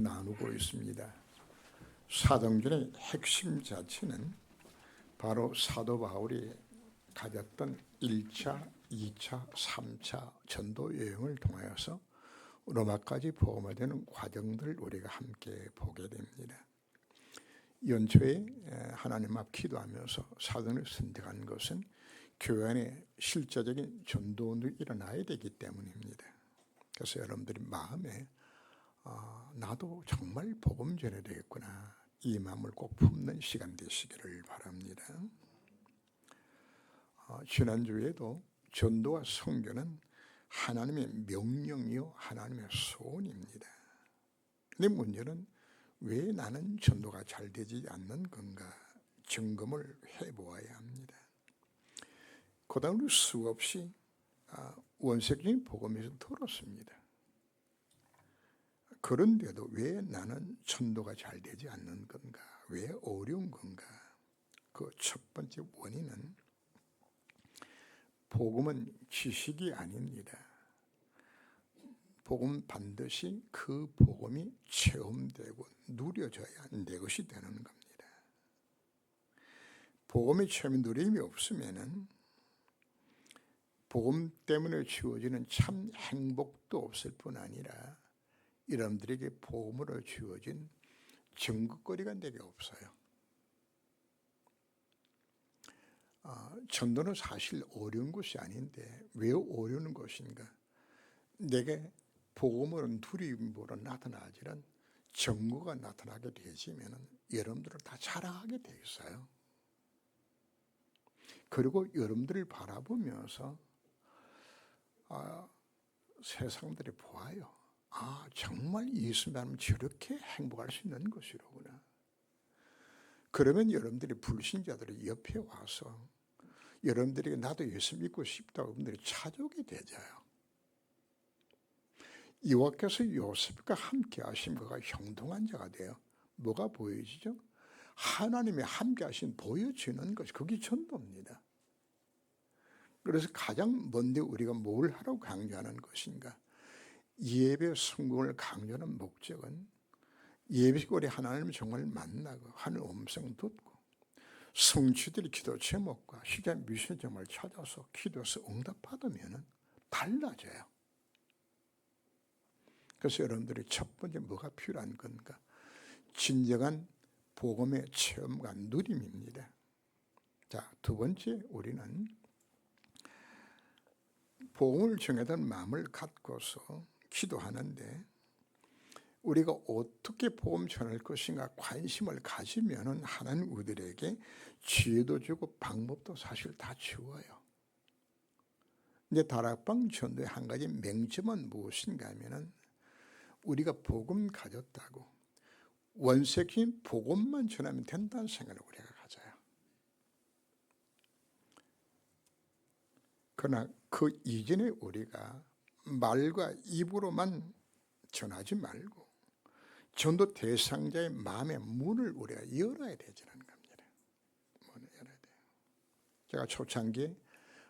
나누고 있습니다. 사도행전의 핵심 자체는 바로 사도 바울이 가졌던 1차, 2차, 3차 전도 여행을 통하여서 로마까지 복음화되는 과정들을 우리가 함께 보게 됩니다. 연초에 하나님 앞 기도하면서 사도를 선택한 것은 교회 안에 실제적인 전도운동이 일어나야 되기 때문입니다. 그래서 여러분들이 마음에 나도 정말 복음 전해야 되겠구나, 이 마음을 꼭 품는 시간 되시기를 바랍니다. 지난주에도 전도와 선교는 하나님의 명령이요 하나님의 소원입니다. 근데 문제는 왜 나는 전도가 잘 되지 않는 건가 점검을 해보아야 합니다. 그다음으로 수없이 원색적인 복음에서 들었습니다. 그런데도 왜 나는 전도가 잘 되지 않는 건가? 왜 어려운 건가? 그 첫 번째 원인은 복음은 지식이 아닙니다. 복음 반드시 그 복음이 체험되고 누려져야 내 것이 되는 겁니다. 복음의 체험이 누림이 없으면은 복음 때문에 주어지는 참 행복도 없을 뿐 아니라 여러분들에게 복음으로 주어진 증거거리가 내게 없어요. 전도는 사실 어려운 것이 아닌데 왜 어려운 것인가? 내게 복음으로 누림으로 나타나지는 증거가 나타나게 되지면 여러분들을 다 자랑하게 돼 있어요. 그리고 여러분들을 바라보면서 세상들이 보아요. 정말 예수 믿으면 저렇게 행복할 수 있는 것이로구나. 그러면 여러분들이 불신자들이 옆에 와서 여러분들에게 나도 예수 믿고 싶다고 여러분들이 찾아오게 되잖아요. 여호와께서 요셉과 함께 하신 그가 형통한 자가 돼요. 뭐가 보여지죠? 하나님의 함께 하신 보여지는 것이 그게 전도입니다. 그래서 가장 먼저 우리가 뭘 하라고 강조하는 것인가? 예배 성공을 강조하는 목적은 예배 우리 하나님을 정말 만나고 하늘 음성 듣고 성취들이 기도 제목과 시간 미션점을 찾아서 기도해서 응답받으면 달라져요. 그래서 여러분들이 첫 번째 뭐가 필요한 건가? 진정한 복음의 체험과 누림입니다. 자, 두 번째 우리는 복음을 정하던 마음을 갖고서 기도하는데 우리가 어떻게 복음 전할 것인가 관심을 가지면 하나님 우리들에게 지혜도 주고 방법도 사실 다 주어요. 근데 다락방 전도의 한 가지 맹점은 무엇인가 하면은 우리가 복음 가졌다고 원색인 복음만 전하면 된다는 생각을 우리가 가져요. 그러나 그 이전에 우리가 말과 입으로만 전하지 말고 전도 대상자의 마음의 문을 우리가 열어야 되지는 겁니다. 문을 열어야 돼요. 제가 초창기에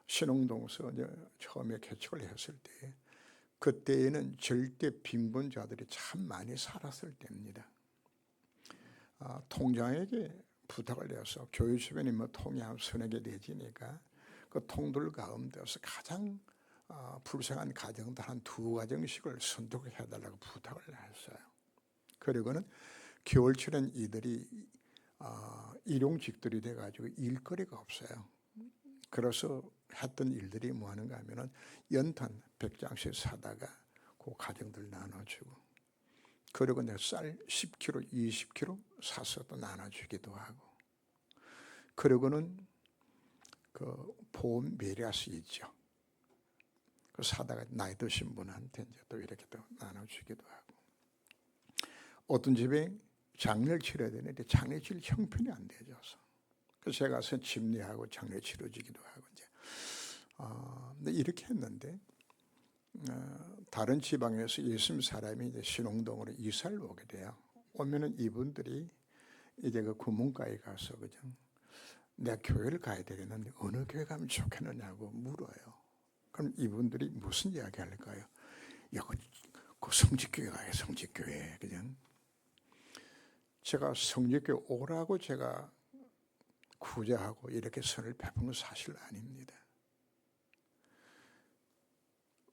신흥동서 처음에 개척을 했을 때 그때에는 절대 빈곤자들이 참 많이 살았을 때입니다. 통장에게 부탁을 해서 교회 주변에 통이 한 서너 개 되지니까 그 통들 가운데서 가장 불쌍한 가정들 한 2가정씩을 선택해달라고 부탁을 했어요. 그리고는 겨울철엔 이들이 일용직들이 돼가지고 일거리가 없어요. 그래서 했던 일들이 뭐 하는가 하면은 연탄 100장씩 사다가 그 가정들 나눠주고, 그리고 내가 쌀 10kg, 20kg 사서 또 나눠주기도 하고, 그리고는 그 보험 메리아스 있죠. 그 사다가 나이 드신 분한테 이제 또 이렇게 또 나눠주기도 하고, 어떤 집에 장례를 치러야 되는데 장례 칠 형편이 안 되져서 그래서 제가 가서 집례하고 장례 치러지기도 하고 이제 근데 이렇게 했는데 다른 지방에서 예수님 사람이 이제 신흥동으로 이사를 오게 돼요. 오면은 이분들이 이제 그 구문가에 가서 그냥 내가 교회를 가야 되겠는데 어느 교회 가면 좋겠느냐고 물어요. 그럼 이분들이 무슨 이야기 할까요? 야, 그 성직교회 가요, 성직교회. 그냥 제가 성령께 오라고 제가 구제하고 이렇게 선을 베푼 건 사실 아닙니다.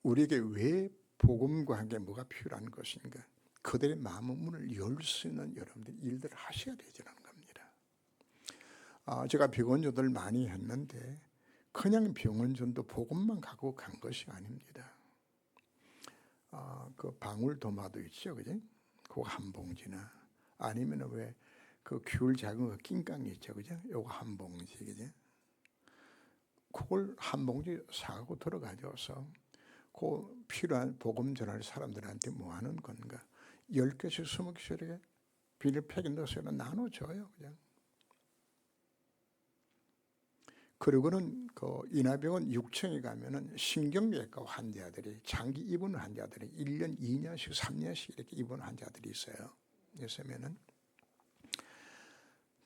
우리에게 왜 복음과 함께 뭐가 필요한 것인가? 그들의 마음의 문을 열 수 있는 여러분들이 일들을 하셔야 되지라는 겁니다. 제가 병원전도를 많이 했는데 그냥 병원전도 복음만 갖고 간 것이 아닙니다. 그 방울토마토 있죠, 그지? 그거 한 봉지나 아니면 왜 그 귤 작은 거 낑깡이 있죠, 그죠? 요거 한 봉지, 그지? 그걸 한 봉지 사고 들어가져서 그 필요한 복음 전할 사람들한테 뭐 하는 건가? 10개씩 20개씩 비닐팩에 넣어서 나눠줘요, 그냥. 그리고는 그 인하병원 6층에 가면은 신경외과 환자들이 장기 입원 환자들이 1년, 2년씩, 3년씩 이렇게 입원 환자들이 있어요. 그래서면은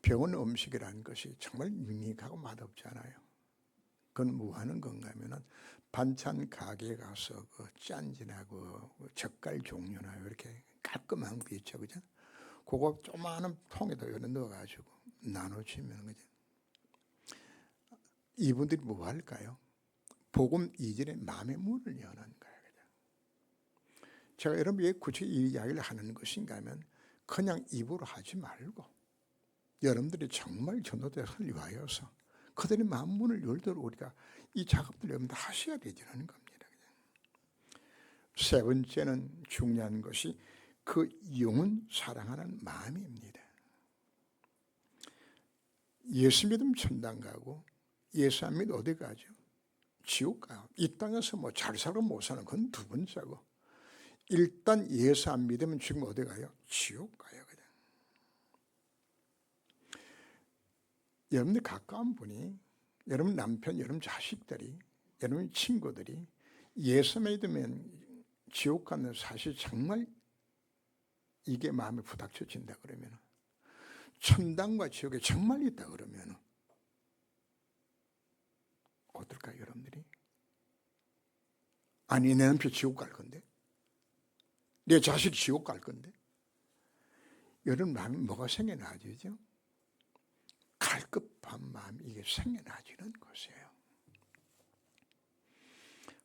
병원 음식이라는 것이 정말 밋밋하고 맛없잖아요. 그건 뭐 하는 건가 하면은 반찬 가게에 가서 그 짠진하고 젓갈 종류나 이렇게 깔끔한 거 있죠, 그죠? 그거 조그마한 통에다 넣어가지고 나눠주면, 그죠? 이분들이 뭐 할까요? 복음 이전에 마음의 문을 여는 거예요. 제가 여러분에게 굳이 이 이야기를 하는 것인가 하면 그냥 입으로 하지 말고 여러분들이 정말 전도대를 위하여서 그들의 마음 문을 열도록 우리가 이 작업들을 여러분들 하셔야 되지라는 겁니다. 세 번째는 중요한 것이 그 영혼 사랑하는 마음입니다. 예수 믿으면 천당 가고 예수 안 믿으면 어디 가죠? 지옥 가요. 이 땅에서 뭐 잘 살고 못 사는 건 두 번째고 일단 예수 안 믿으면 지금 어디 가요? 지옥 가요. 그냥. 여러분들 가까운 분이 여러분 남편, 여러분 자식들이 여러분 친구들이 예수 믿으면 지옥 가는 사실 정말 이게 마음에 부닥쳐진다 그러면 천당과 지옥에 정말 있다 그러면 어떨까요, 여러분들이? 아니, 내 남편 지옥 갈 건데? 내 자식 지옥 갈 건데? 여러분 마음에 뭐가 생겨나지죠? 갈급한 마음이 이게 생겨나지는 것이에요.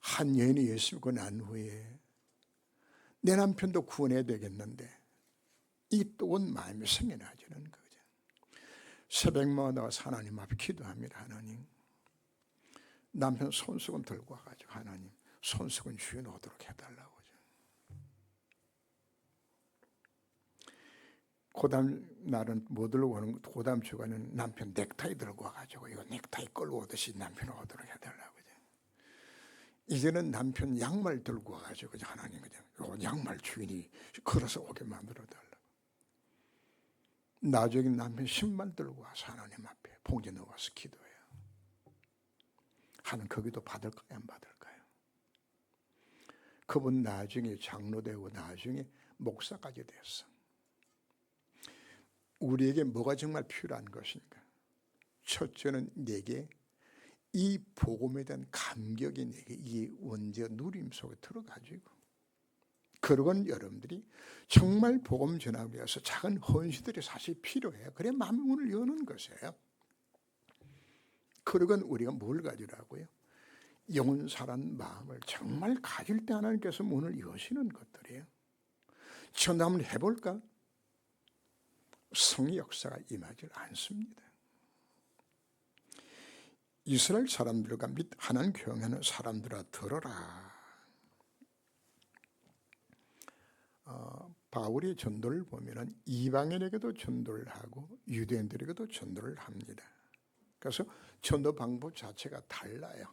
한 여인이 예수 믿고 난 후에 내 남편도 구원해야 되겠는데 이 뜨거운 마음이 생겨나지는 거죠. 새벽마다 하나님 앞에 기도합니다. 하나님, 남편 손수건 들고 와가지고 하나님 손수건 주워 놓도록 해달라고. 그 다음 날은 뭐 들고 오는, 그 다음 주간은 남편 넥타이 들고 와가지고 이거 넥타이 끌고 오듯이 남편 오도록 해달라고. 이제는 남편 양말 들고 와가지고 하나님 그냥 양말 주인이 걸어서 오게 만들어달라고. 나중에 남편 신발 들고 와서 하나님 앞에 봉지 넣어서 기도해요. 하나님 거기도 받을까요, 안 받을까요? 그분 나중에 장로되고 나중에 목사까지 됐어. 우리에게 뭐가 정말 필요한 것인가? 첫째는 내게 이 복음에 대한 감격이 내게 이 원죄 누림 속에 들어가지고, 그러고는 여러분들이 정말 복음 전하기 위해서 작은 헌신들이 사실 필요해요. 그래야 마음의 문을 여는 것이에요. 그러고는 우리가 뭘 가지라고요? 영혼 사랑 마음을 정말 가질 때 하나님께서 문을 여시는 것들이에요. 전도 한번 해볼까? 성의 역사가 임하지 않습니다. 이스라엘 사람들과 및 하나님 경외하는 사람들아 들어라. 바울의 전도를 보면 이방인에게도 전도를 하고 유대인들에게도 전도를 합니다. 그래서 전도 방법 자체가 달라요.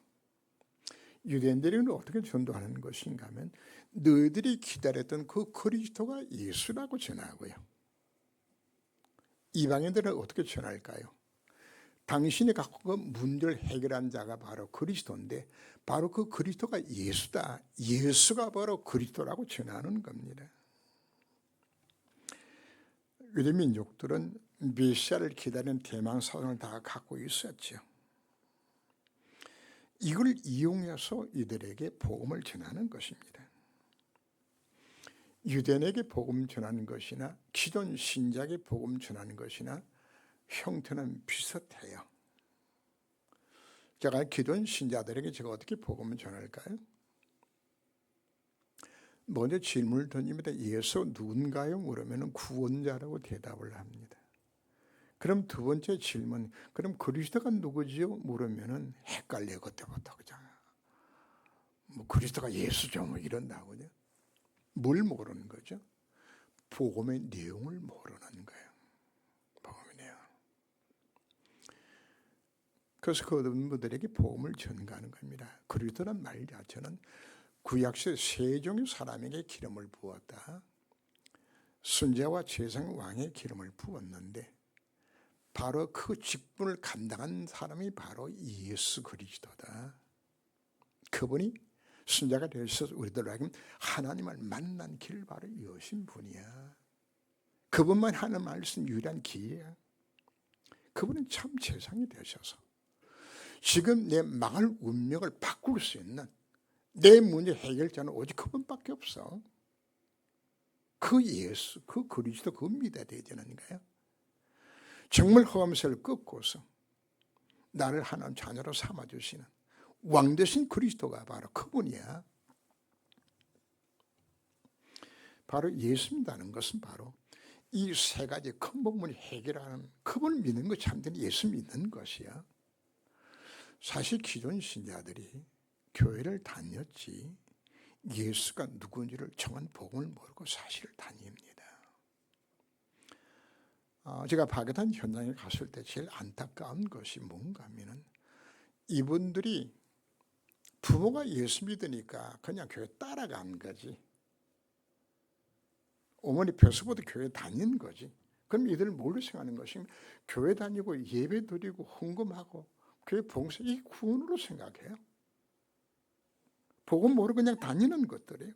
유대인들은 어떻게 전도하는 것인가 하면 너희들이 기다렸던 그 그리스도가 예수라고 전하고요. 이방인들은 어떻게 전할까요? 당신이 갖고 그 문제를 해결한 자가 바로 그리스도인데 바로 그 그리스도가 예수다. 예수가 바로 그리스도라고 전하는 겁니다. 유대 민족들은 메시아를 기다리는 대망사상을 다 갖고 있었죠. 이걸 이용해서 이들에게 복음을 전하는 것입니다. 유대인에게 복음 전하는 것이나 기존 신자에게 복음 전하는 것이나 형태는 비슷해요. 제가 기존 신자들에게 제가 어떻게 복음을 전할까요? 먼저 질문을 던집니다. 예수 누군가요? 물으면 구원자라고 대답을 합니다. 그럼 두 번째 질문, 그럼 그리스도가 누구지요? 물으면 헷갈려 그때부터. 그죠? 뭐 그리스도가 예수죠 뭐 이런다고요. 뭘 모르는 거죠? 복음의 내용을 모르는 거예요. 복음의 내용. 그래서 그런 분들에게 복음을 전가하는 겁니다. 그리스도란 말 자체는 구약시대 세 종의 사람에게 기름을 부었다. 순자와 제사장 왕의 기름을 부었는데 바로 그 직분을 감당한 사람이 바로 예수 그리스도다. 그분이 순자가 되셔서 우리들로 하여금 하나님을 만난 길 바로 여신 분이야. 그분만 하는 말씀 유일한 기회야. 그분은 참 세상이 되셔서 지금 내 망할 운명을 바꿀 수 있는 내 문제 해결자는 오직 그분밖에 없어. 그 예수, 그 그리스도, 그 믿어야 되지 않는가요? 정말 허감세를 꺾고서 나를 하나님 자녀로 삼아주시는 왕 되신 그리스도가 바로 그분이야. 바로 예수 믿다는 것은 바로 이 세 가지 근본문을 해결하는 그분을 믿는 것 참된 예수 믿는 것이야. 사실 기존 신자들이 교회를 다녔지 예수가 누군지를 정한 복음을 모르고 사실을 다닙니다. 제가 파괴단 현장에 갔을 때 제일 안타까운 것이 뭔가 하면은 이분들이 부모가 예수 믿으니까 그냥 교회 따라간 거지. 어머니 벼서보다 교회 다닌 거지. 그럼 이들 뭘로 생각하는 것이 교회 다니고 예배 드리고 헌금하고 교회 봉사 이 구원으로 생각해요. 복음 모르고 그냥 다니는 것들이에요.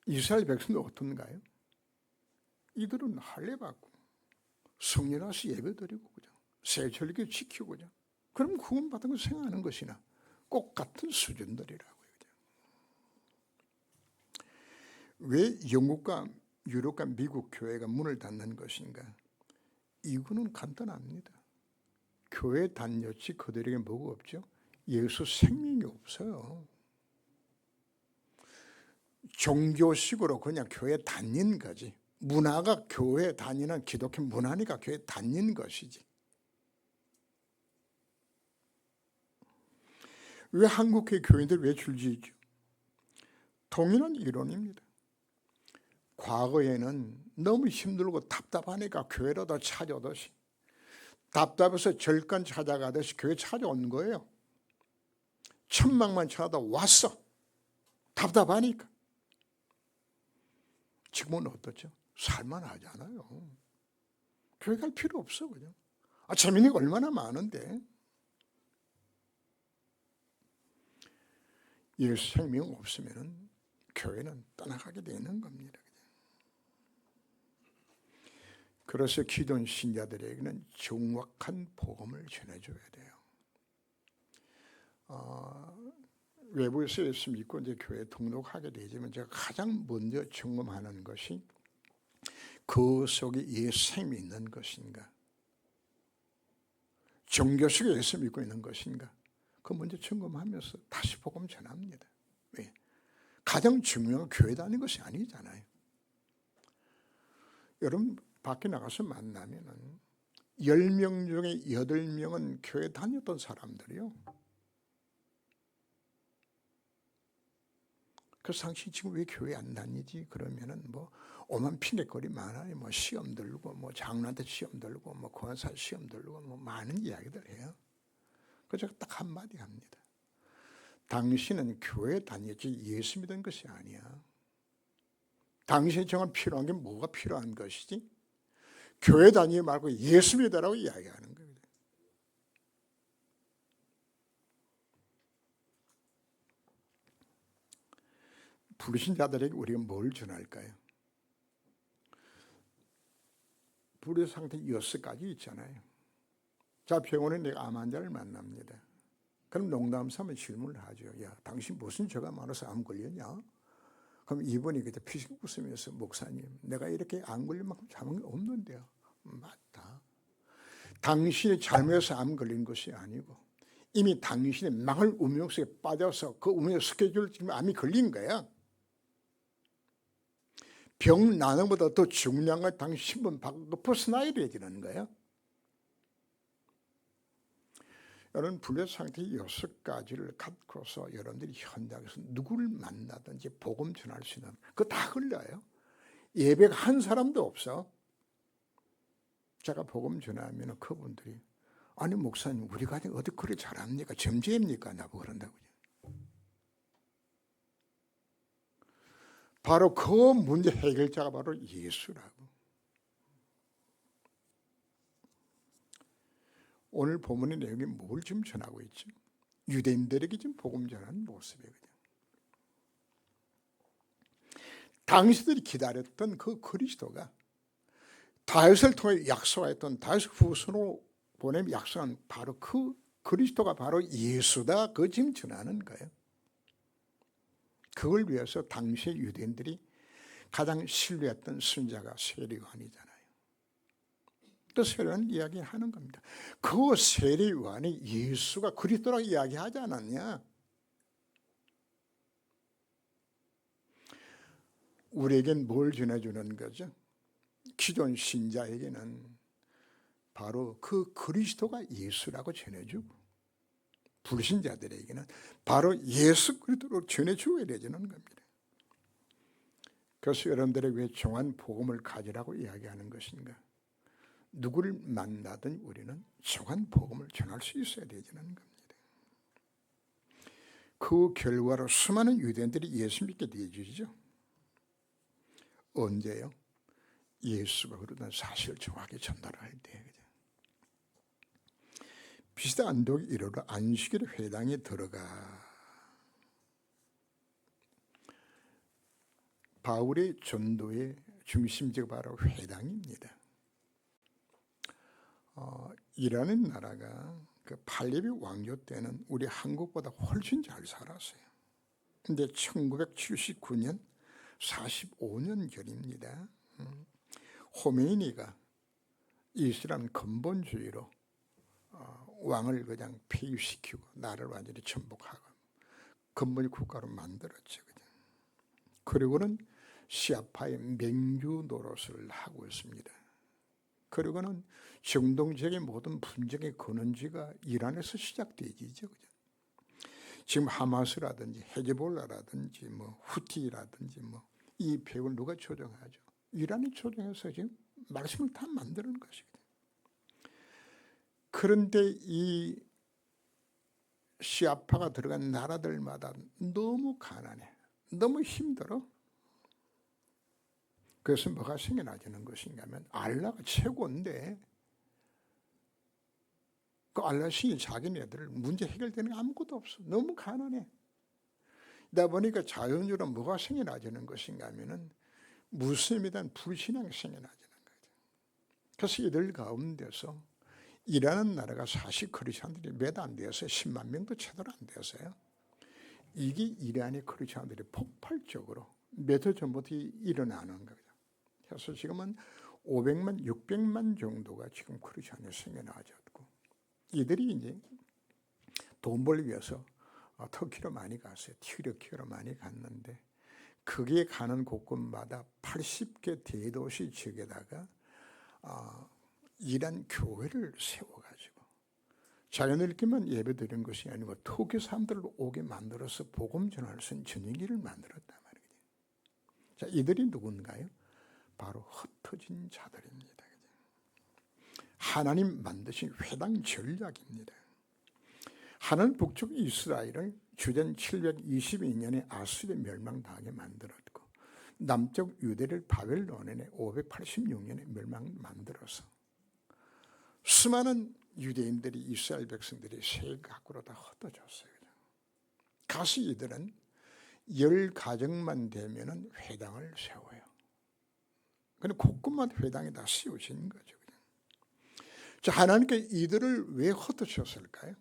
이스라엘 백성도 어떤가요? 이들은 할례 받고 성령 와서 예배 드리고 그죠? 세절기 지키고 그죠? 그럼 구원 받은 걸 생각하는 것이나 꼭 같은 수준들이라고요. 그죠? 왜 영국과 유럽과 미국 교회가 문을 닫는 것인가? 이유는 간단합니다. 교회 다녔지 그들에게 뭐가 없죠? 예수 생명이 없어요. 종교식으로 그냥 교회 다닌 거지. 문화가 교회 다니는 기독교 문화니까 교회 다닌 것이지. 왜 한국의 교인들 왜 줄지죠? 동일한 이론입니다. 과거에는 너무 힘들고 답답하니까 교회로 더 찾아오듯이 답답해서 절간 찾아가듯이 교회 찾아온 거예요. 천막만 찾아도 왔어. 답답하니까. 지금은 어떻죠? 살만하지 않아요. 교회 갈 필요 없어 그냥. 재미있는 게 얼마나 많은데. 예수 생명 없으면 교회는 떠나가게 되는 겁니다. 그래서 기존 신자들에게는 정확한 복음을 전해줘야 돼요. 외부에서 예수 믿고 이제 교회에 등록하게 되지만 제가 가장 먼저 점검하는 것이 그 속에 예수 생명이 있는 것인가, 종교 속에 예수 믿고 있는 것인가, 그 먼저 점검하면서 다시 복음 전합니다. 왜? 가장 중요한 교회 다니는 것이 아니잖아요. 여러분 밖에 나가서 만나면은 10명 중에 8명은 교회 다녔던 사람들이요. 그래서 당신 지금 왜 교회 안 다니지? 그러면은 뭐 오만 핑계거리 많아요. 뭐 시험 들고 뭐 장로한테 시험 들고 뭐 권사 시험 들고 뭐 많은 이야기들 해요. 그래서 제가 딱 한마디 합니다. 당신은 교회 다녔지 예수 믿은 것이 아니야. 당신이 정말 필요한 게 뭐가 필요한 것이지? 교회 다니지 말고 예수 믿으라고 이야기하는 거예요. 부르신 자들에게 우리가 뭘 전할까요? 불의 상태 6가지 있잖아요. 자, 병원에 내가 암 환자를 만납니다. 그럼 농담 삼아 질문을 하죠. 야, 당신 무슨 죄가 많아서 암 걸렸냐? 그럼 이분이 그때 피식 웃으면서 목사님, 내가 이렇게 안 걸릴 만큼 잘한 게 없는데요. 맞다. 당신이 잘못해서 암 걸린 것이 아니고 이미 당신의 망할 운명 속에 빠져서 그 운명 스케줄을 지금 암이 걸린 거야. 병 나는 것보다 더 중요한 건 당신 신분 바꾸고 퍼스나이드에 지는 거예요. 여러분 불교 상태 6가지를 갖고서 여러분들이 현장에서 누구를 만나든지 복음 전할 수 있는 그거 다 걸려요. 예배가 한 사람도 없어. 제가 복음 전하면 그분들이 아니 목사님 우리 가정 어디 그리 잘합니까? 점쟁입니까? 나보고 그런다고요. 바로 그 문제 해결자가 바로 예수라고. 오늘 본문의 내용이 뭘 지금 전하고 있죠? 유대인들에게 지금 복음 전하는 모습이거든요. 당신들이 기다렸던 그 그리스도가 다윗을 통해 약속했던 다윗 후손으로 보내면 약속한 바로 그 그리스도가 바로 예수다. 그 지금 전하는 거예요. 그걸 위해서 당시 유대인들이 가장 신뢰했던 선자가 세례요한이잖아요. 또 세례요한 이야기하는 겁니다. 그 세례요한이 예수가 그리스도라고 이야기하지 않았냐? 우리에겐 뭘 전해주는 거죠? 기존 신자에게는 바로 그 그리스도가 예수라고 전해주고 불신자들에게는 바로 예수 그리스도로 전해주어야 되는 겁니다. 그래서 여러분들이 왜 정한 복음을 가지라고 이야기하는 것인가? 누구를 만나든 우리는 정한 복음을 전할 수 있어야 되는 겁니다. 그 결과로 수많은 유대인들이 예수 믿게 되어지죠. 언제요? 예수가 그러던 사실을 정확히 전달할 때. 비스다 안독이 이르러 안식일 회당에 들어가 바울의 전도의 중심지가 바로 회당입니다. 이라는 나라가 그 팔레비 왕조 때는 우리 한국보다 훨씬 잘 살았어요. 근데 1979년 45년 전입니다. 호메이니가 이슬람 근본주의로 왕을 그냥 폐위시키고 나라를 완전히 전복하고 근본이 국가로 만들었죠. 그리고는 시아파의 맹주 노릇을 하고 있습니다. 그리고는 중동 지역의 모든 분쟁의 근원지가 이란에서 시작되지죠. 지금 하마스라든지 헤즈볼라라든지 뭐 후티라든지 뭐 이 배후를 누가 조정하죠? 이란이 조정해서 지금 말씀을 다 만드는 것이거든요. 그런데 이 시아파가 들어간 나라들마다 너무 가난해. 너무 힘들어. 그래서 뭐가 생겨나지는 것인가 하면 알라가 최고인데 그 알라 신이 자기네들 문제 해결되는 게 아무것도 없어. 너무 가난해. 이다 보니까 자연적으로 뭐가 생겨나지는 것인가 하면은 무슬림에 대한 불신앙이 생겨나지는 거죠. 그래서 이들 가운데서 이라는 나라가 사실 크리스천들이 몇 안 되어서 10만 명도 채도 안 되었어요. 이게 이란의 크리스천들이 폭발적으로 몇 해 전부터 일어나는 거죠. 그래서 지금은 500만, 600만 정도가 지금 크리스천이 생겨나졌고 이들이 이제 돈 벌기 위해서 터키로 많이 갔어요. 튀르키예로 많이 갔는데 그게 가는 곳곳마다 80개 대도시 지역에다가 이란 교회를 세워가지고 자기들끼리만 예배드린 것이 아니고 터키 사람들을 오게 만들어서 복음 전할 수 있는 전용기를 만들었단 말이에요. 자, 이들이 누군가요? 바로 흩어진 자들입니다. 하나님 만드신 회당 전략입니다. 하나는 북쪽 이스라엘을 주전 722년에 아수르에 멸망당하게 만들었고 남쪽 유대를 바벨론에 586년에 만들어서 수많은 유대인들이 이스라엘 백성들이 세계 각국으로 다 흩어졌어요. 가서 이들은 10가정만 되면은 회당을 세워요. 근데 곳곳마다 회당이 다 세워진 거죠. 자, 하나님께 이들을 왜 흩어졌을까요?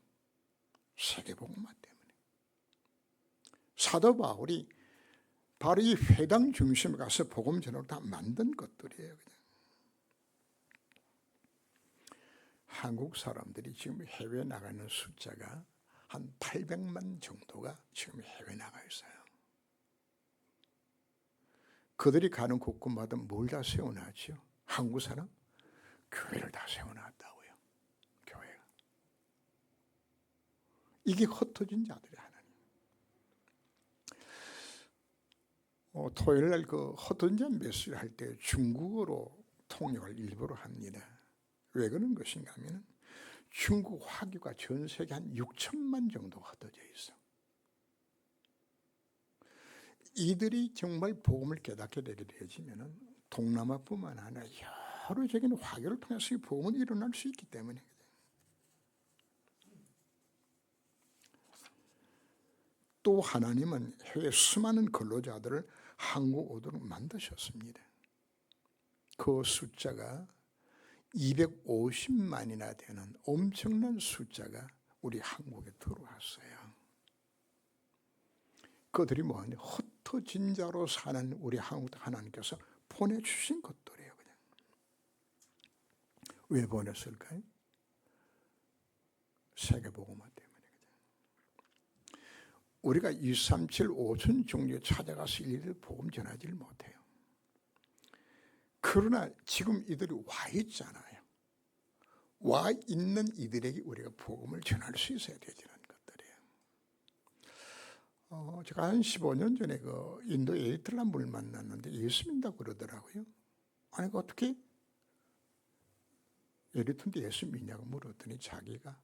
세계복음화 때문에. 사도 바울이 바로 이 회당 중심에 가서 복음 전하고 다 만든 것들이에요. 그냥. 한국 사람들이 지금 해외 나가는 숫자가 한 800만 정도가 지금 해외 나가 있어요. 그들이 가는 곳곳마다 뭘 다 세워놨죠? 한국 사람? 교회를 다 세워놨다고요. 교회가. 이게 흩어진 자들이 하나님. 토요일 날 그 흩어진 자 메시지를 할 때 중국어로 통역을 일부러 합니다. 왜 그런 것인가 하면 중국 화교가 전 세계 한 6천만 정도 흩어져 있어. 이들이 정말 복음을 깨닫게 되어지면 동남아뿐만 아니라 여러 적인 화교를 통해서 이 복음은 일어날 수 있기 때문에. 또 하나님은 해외 수많은 근로자들을 한국 오도록 만드셨습니다. 그 숫자가 250만이나 되는 엄청난 숫자가 우리 한국에 들어왔어요. 그들이 뭐하냐? 흩어진 자로 사는 우리 한국 하나님께서 보내주신 것들이에요. 그냥. 왜 보냈을까요? 세계복음화 때문에. 우리가 237, 5천 종류에 찾아가서 일일이 복음 전하지를 못해요. 그러나 지금 이들이 와 있잖아요. 와 있는 이들에게 우리가 복음을 전할 수 있어야 되지는 것들이에요. 제가 한 15년 전에 그 인도 에리트리아 분을 만났는데 예수 믿는다고 그러더라고요. 아니 어떻게 에리트리아인데 예수 믿냐고 물었더니 자기가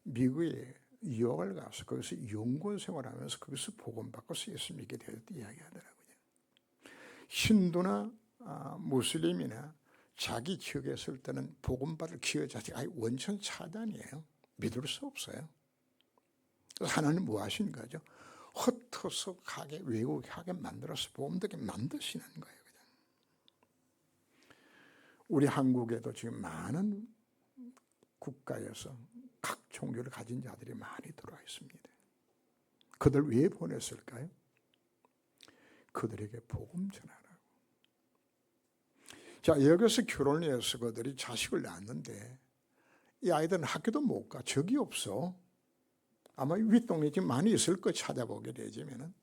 미국에 유학을 가서 거기서 연구원 생활하면서 거기서 복음 받고서 예수 믿게 되었다 이야기하더라고요. 힌두나 무슬림이나 자기 지역에 있을 때는 복음 받을 기회 자체가 원천 차단이에요. 믿을 수 없어요. 하나님 뭐 하신 거죠? 흩어서 가게 외국에 가게 만들어서 복음 듣게 만드시는 거예요. 그냥. 우리 한국에도 지금 많은 국가에서 각 종교를 가진 자들이 많이 들어와 있습니다. 그들 왜 보냈을까요? 그들에게 복음 전하라고. 자, 여기서 결혼을 해서 그들이 자식을 낳았는데 이 아이들은 학교도 못 가. 적이 없어. 아마 윗동네 지금 많이 있을 거 찾아보게 되지면은.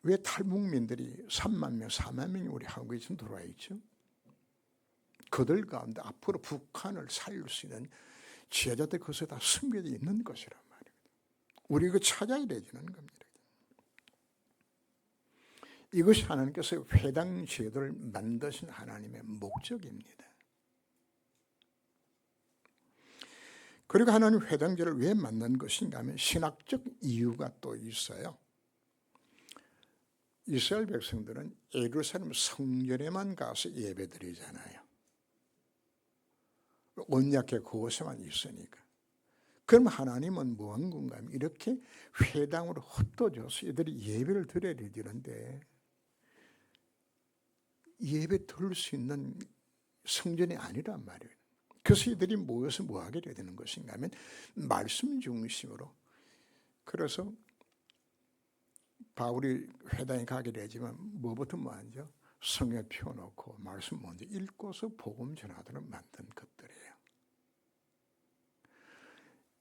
왜 탈북민들이 3만 명, 4만 명이 우리 한국에 지금 들어와 있죠? 그들 가운데 앞으로 북한을 살릴 수 있는 지혜자들 그것에 다 숨겨져 있는 것이란 말이에요. 우리 이거 찾아야 되지는 겁니다. 이것이 하나님께서 회당 제도를 만드신 하나님의 목적입니다. 그리고 하나님 회당제를 왜 만든 것인가 하면 신학적 이유가 또 있어요. 이스라엘 백성들은 예루살렘 성전에만 가서 예배드리잖아요. 언약궤 그곳에만 있으니까. 그럼 하나님은 뭐 한 건가 하면 이렇게 회당으로 흩어져서 이들이 예배를 드려야 되는데 예배 드릴 수 있는 성전이 아니란 말이에요. 그래서 이들이 모여서 뭐 하게 되는 것인가 하면 말씀 중심으로. 그래서 바울이 회당에 가게 되지만 뭐부터 뭐 하죠? 성에 펴놓고 말씀 먼저 읽고서 복음 전하도록 만든 것들이에요.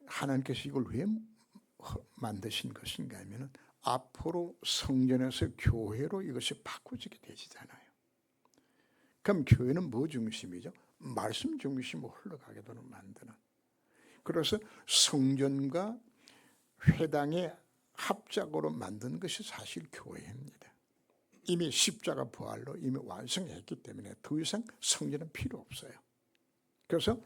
하나님께서 이걸 왜 만드신 것인가 하면 앞으로 성전에서 교회로 이것이 바꾸지게 되시잖아요. 그럼 교회는 뭐 중심이죠? 말씀 중심으로 흘러가게 되는 만드는. 그래서 성전과 회당의 합작으로 만든 것이 사실 교회입니다. 이미 십자가 부활로 이미 완성했기 때문에 더 이상 성전은 필요 없어요. 그래서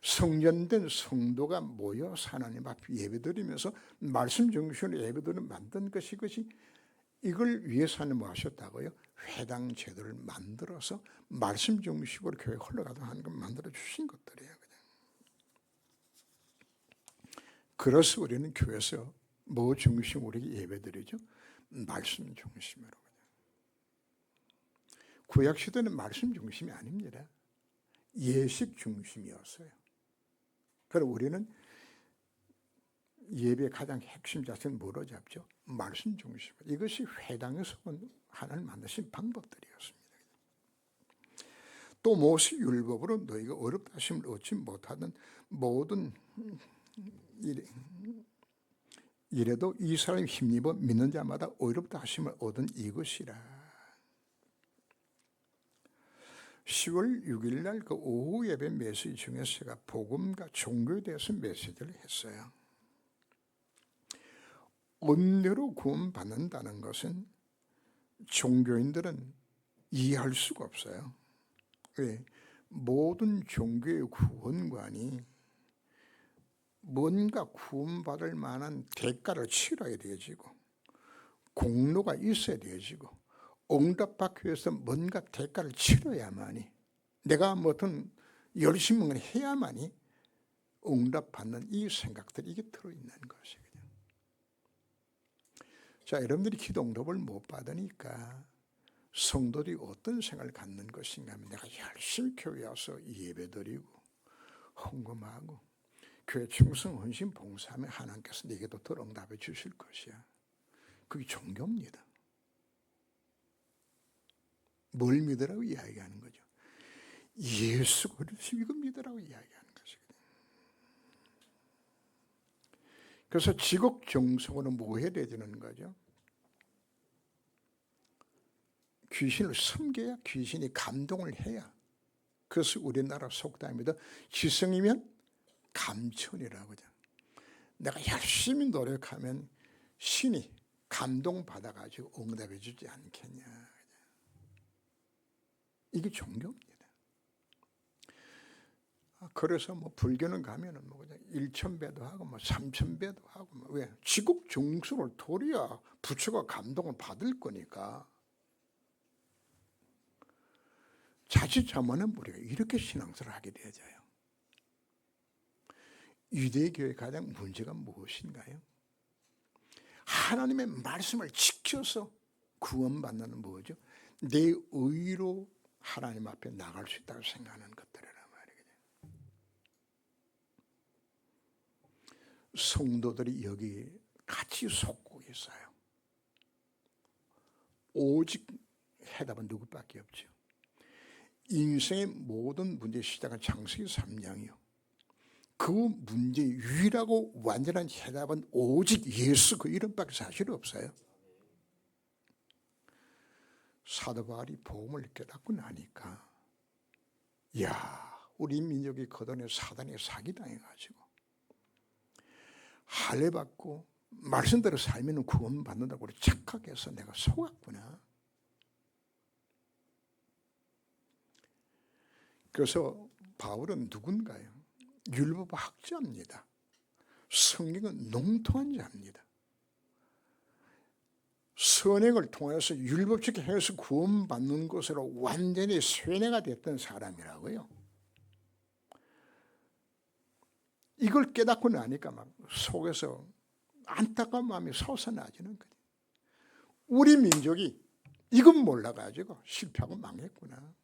성전된 성도가 모여서 하나님 앞에 예배드리면서 말씀 중심으로 예배드리는 만든 것이 이걸 위해서 하나님 뭐 하셨다고요? 회당 제도를 만들어서 말씀 중심으로 교회 흘러가도록 하는 걸 만들어 주신 것들이에요. 그냥. 그래서 우리는 교회에서 뭐 중심으로 우리에게 예배드리죠? 말씀 중심으로. 그냥. 구약 시대는 말씀 중심이 아닙니다. 예식 중심이었어요. 그럼 우리는 예배의 가장 핵심 자체는 뭐로 잡죠? 말씀 중심. 이것이 회당에서 하나님 만드신 방법들이었습니다. 또 모세 율법으로 너희가 어렵다 하심을 얻지 못하던 모든 이래도 이 사람이 힘입어 믿는 자마다 어렵다 하심을 얻은 이것이라. 10월 6일 날 그 오후 예배 메시지 중에 제가 복음과 종교에 대해서 메시지를 했어요. 은혜로 구원받는다는 것은 종교인들은 이해할 수가 없어요. 왜? 모든 종교의 구원관이 뭔가 구원받을 만한 대가를 치러야 되어지고 공로가 있어야 되어지고 응답받기 위해서 뭔가 대가를 치러야만이 내가 뭐든 열심히 해야만이 응답받는 이 생각들이 이게 들어있는 것이거든요. 자, 여러분들이 기도 응답을 못 받으니까 성도들이 어떤 생각을 갖는 것인가 하면 내가 열심히 교회 와서 예배드리고 헌금하고 교회 충성 헌신 봉사하면 하나님께서 내게도 더 응답해 주실 것이야. 그게 종교입니다. 뭘 믿으라고 이야기하는 거죠? 예수 그리스도 이거 믿으라고 이야기하는 것이거든요. 그래서 지극정성으로 뭐 해야 되는 거죠? 귀신을 섬겨야 귀신이 감동을 해야. 그래서 우리나라 속담입니다. 지성이면 감천이라고 하죠. 내가 열심히 노력하면 신이 감동받아가지고 응답해 주지 않겠냐. 이게 종교입니다. 그래서 뭐 불교는 가면은 뭐 그냥 1,000배도 하고 뭐 3,000배도 하고 뭐 왜? 지극정성을 도리야 부처가 감동을 받을 거니까. 자칫하면은 우리가 이렇게 신앙생활을 하게 되어져요. 유대교의 가장 문제가 무엇인가요? 하나님의 말씀을 지켜서 구원받는 뭐죠? 내 의로 하나님 앞에 나갈 수 있다고 생각하는 것들이란 말이거든요. 성도들이 여기 같이 속고 있어요. 오직 해답은 누구밖에 없죠. 인생의 모든 문제의 시작은 창세기 3장이요. 그 문제의 유일하고 완전한 해답은 오직 예수 그 이름밖에 사실 없어요. 사도 바울이 복음을 깨닫고 나니까 우리 민족이 그동안에 사단에 사기당해가지고 할례받고 말씀대로 살면 구원받는다고 착각해서 내가 속았구나. 그래서 바울은 누군가요? 율법 학자입니다. 성경은 농통한 자입니다. 선행을 통해서 율법적 행위에서 구원받는 것으로 완전히 쇠뇌가 됐던 사람이라고요. 이걸 깨닫고 나니까 막 속에서 안타까운 마음이 솟아나지는 거예요. 우리 민족이 이건 몰라가지고 실패하고 망했구나.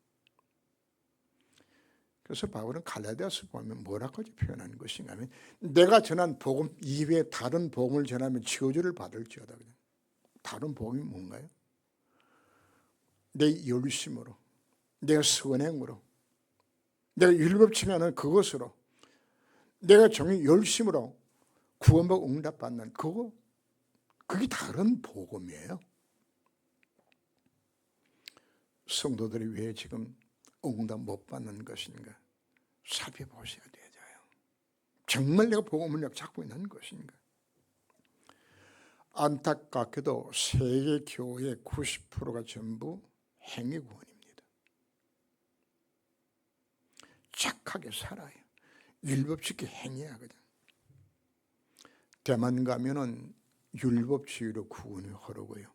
그래서 바울은 갈라디아서 보면 뭐라고 표현하는 것인가 하면 내가 전한 복음 이외에 다른 복음을 전하면 저주를 받을지어다. 다른 복음이 뭔가요? 내 열심으로, 내 선행으로, 내가 율법칙하는 그것으로, 내가 정말 열심으로 구원받고 응답받는 그게 다른 복음이에요. 성도들이 왜 지금 응답 못 받는 것인가 살펴보셔야 되죠. 정말 내가 복음을 잡고 있는 것인가. 안타깝게도 세계 교회의 90%가 전부 행위구원입니다. 착하게 살아요. 율법지키 행위하거든. 대만 가면은 율법주의로 구원을 흐르고요.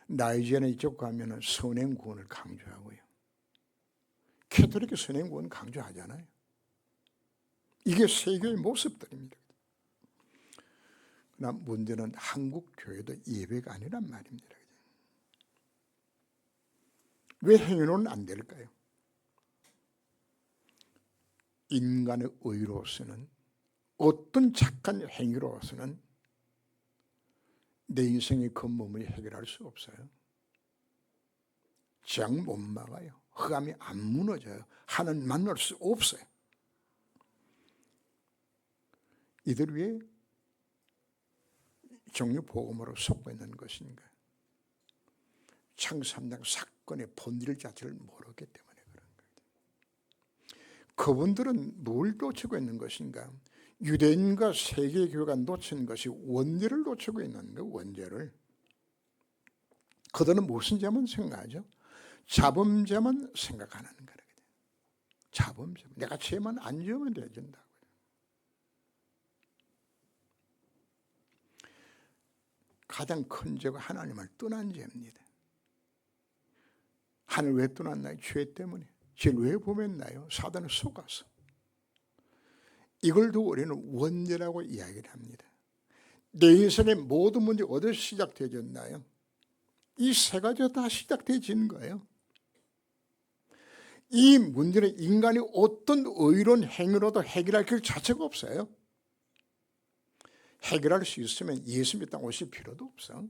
나이지리아 이쪽 가면은 선행구원을 강조하고요. 캐톨릭 선행구원 강조하잖아요. 이게 세계의 모습들입니다. 그러나 문제는 한국 교회도 예배가 아니란 말입니다. 왜 행위로는 안 될까요? 인간의 의로서는, 어떤 착한 행위로서는 내 인생의 건몸을 해결할 수 없어요. 재앙 못 막아요. 흑암이 안 무너져요. 하나님 만날 수 없어요. 이들 위에 정유복음으로 속고 있는 것인가? 창세 3장 사건의 본질 자체를 모르기 때문에 그런 거예요. 그분들은 뭘 놓치고 있는 것인가? 유대인과 세계교회가 놓친 것이 원죄를 놓치고 있는 거예요. 원죄를. 그들은 무슨 죄만 생각하죠? 자범죄만 생각하는 거예요. 자범죄. 내가 죄만 안 지으면 되진다고요. 가장 큰 죄가 하나님을 떠난 죄입니다. 하늘 왜 떠났나요? 죄 때문에. 죄를 왜 범했나요? 사단을 속아서. 이걸 두고 우리는 원죄라고 이야기를 합니다. 내 인생의 모든 문제 어디서 시작되어졌나요? 이 세 가지가 다 시작되어진 거예요. 이 문제는 인간이 어떤 의로운 행위로도 해결할 길 자체가 없어요. 해결할 수 있으면 예수님이 땅 오실 필요도 없어.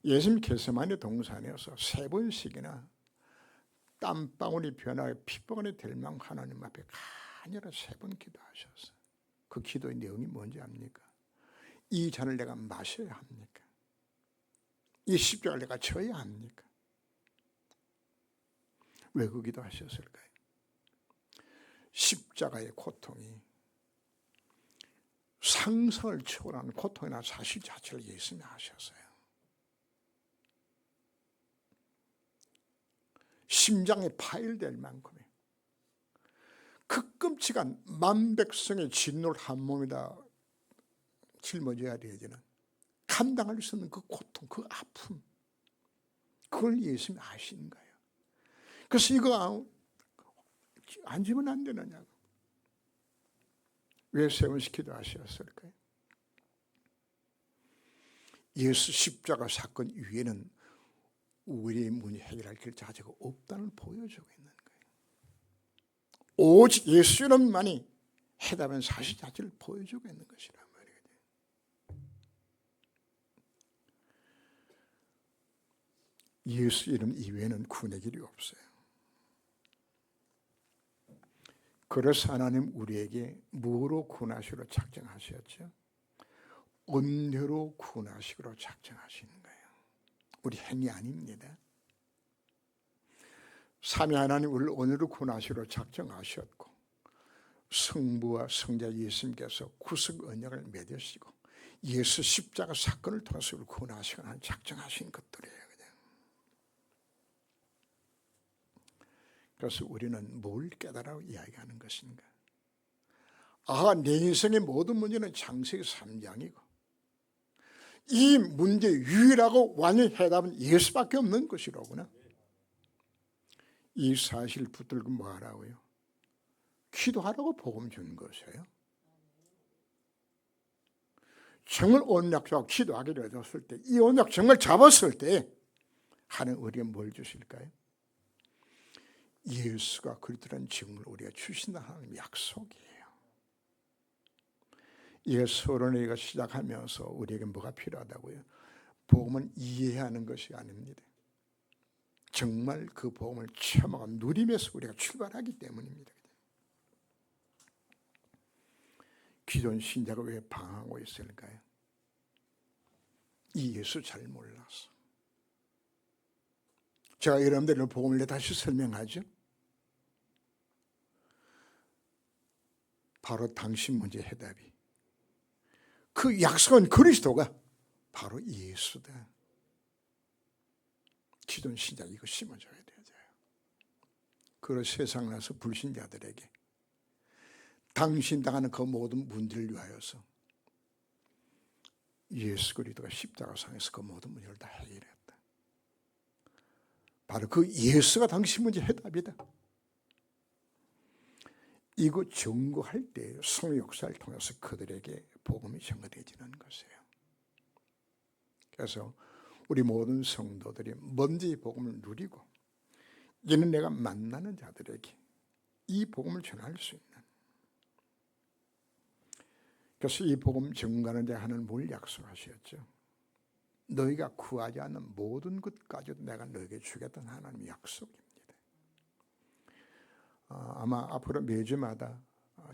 예수님 겟세마네 동산에서 3번씩이나 땀방울이 변하여 핏방울이 될 만큼 하나님 앞에 간절히 3번 기도하셨어요. 그 기도의 내용이 뭔지 압니까? 이 잔을 내가 마셔야 합니까? 이 십자가를 내가 져야 합니까? 왜 그 기도하셨을까요? 십자가의 고통이 상상을 초월하는 고통이나 사실 자체를 예수님이 하셨어요. 심장에 파열될 만큼의 그 끔찍한 만백성의 진노를 한 몸에다 짊어져야 되지는 감당할 수 없는 그 고통, 그 아픔, 그걸 예수님이 아시는 거예요. 그래서 이거 안 지면 안 되느냐고. 왜 3번씩 기도하셨을까요? 예수 십자가 사건 위에는 우리의 문제 해결할 길 자체가 없다는 보여주고 있는 거예요. 오직 예수 이름만이 해답은 사실 자체를 보여주고 있는 것이란 말이에요. 예수 이름 이외에는 구원의 길이 없어요. 그래서 하나님 우리에게 무엇으로 구원하시기로 작정하셨죠? 은혜로 구원하시기로 작정하시는 거예요. 우리 행위 아닙니다. 삼위 하나님 우리를 은혜로 구원하시기로 작정하셨고 성부와 성자 예수님께서 구속 언약을 맺으시고 예수 십자가 사건을 통해서 우리를 구원하시거나 작정하신 것들이에요. 그래서 우리는 뭘 깨달아 이야기하는 것인가? 내 인생의 모든 문제는 창세기 3장이고 이 문제 유일하고 완전히 해답은 예수밖에 없는 것이로구나. 이 사실 붙들고 뭐 하라고요? 기도하라고 복음 준 것이에요. 정말 언약 잡고 기도하기로 해줬을 때, 이 언약 정말 잡았을 때 하나님 우리에게 뭘 주실까요? 예수가 그리스도라는 증을 우리가 주신다 하는 약속이에요. 예수 어른이가 시작하면서 우리에게 뭐가 필요하다고요? 복음은 이해하는 것이 아닙니다. 정말 그 복음을 체험하고 누리면서 우리가 출발하기 때문입니다. 기존 신자가 왜 방황하고 있을까요? 이 예수 잘 몰라서. 제가 여러분들의 복음을 다시 설명하죠. 바로 당신 문제 해답이. 그 약속한 그리스도가 바로 예수다. 기존 신자 이거 심어줘야 돼요. 그래서 세상 나서 불신자들에게 당신 당하는 그 모든 문제를 위하여서 예수 그리스도가 십자가상에서 그 모든 문제를 다 해결했다. 바로 그 예수가 당신 문제 해답이다. 이거 증거할 때 성의 역사를 통해서 그들에게 복음이 전가되지는 것이에요. 그래서 우리 모든 성도들이 먼저 이 복음을 누리고 이는 내가 만나는 자들에게 이 복음을 전할 수 있는. 그래서 이 복음 전가는 데 하나는 뭘 약속하셨죠? 너희가 구하지 않는 모든 것까지도 내가 너에게 주겠다는 하나님의 약속입니다. 아마 앞으로 매주마다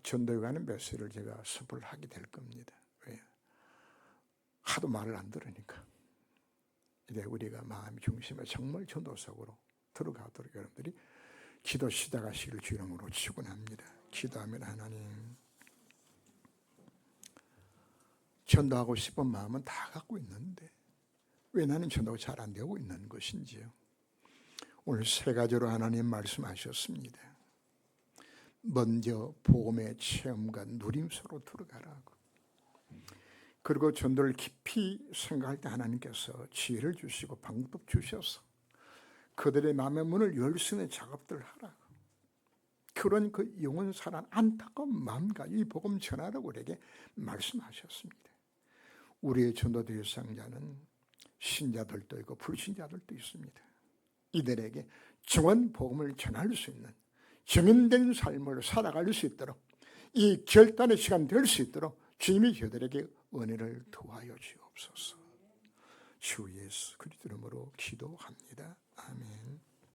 전도에 관한 메시지를 제가 수업을 하게 될 겁니다. 왜? 하도 말을 안 들으니까. 이제 우리가 마음 중심에 정말 전도석으로 들어가도록 여러분들이 기도 시작하시길 주 이름으로 축원합니다. 기도하면 하나님, 전도하고 싶은 마음은 다 갖고 있는데 왜 나는 전도가 잘 안 되고 있는 것인지요. 오늘 세 가지로 하나님 말씀하셨습니다. 먼저 복음의 체험과 누림소로 들어가라고. 그리고 전도를 깊이 생각할 때 하나님께서 지혜를 주시고 방법 주셔서 그들의 마음의 문을 열 수 있는 작업들을 하라고. 그런 그 영혼 살한 안타까운 마음과 이 복음 전하라고 우리에게 말씀하셨습니다. 우리의 전도 대상자는 신자들도 있고 불신자들도 있습니다. 이들에게 정한 복음을 전할 수 있는 정인된 삶을 살아갈 수 있도록 이 결단의 시간 될 수 있도록 주님이 저들에게 은혜를 더하여 주옵소서. 주 예수 그리스도 이름으로 기도합니다. 아멘.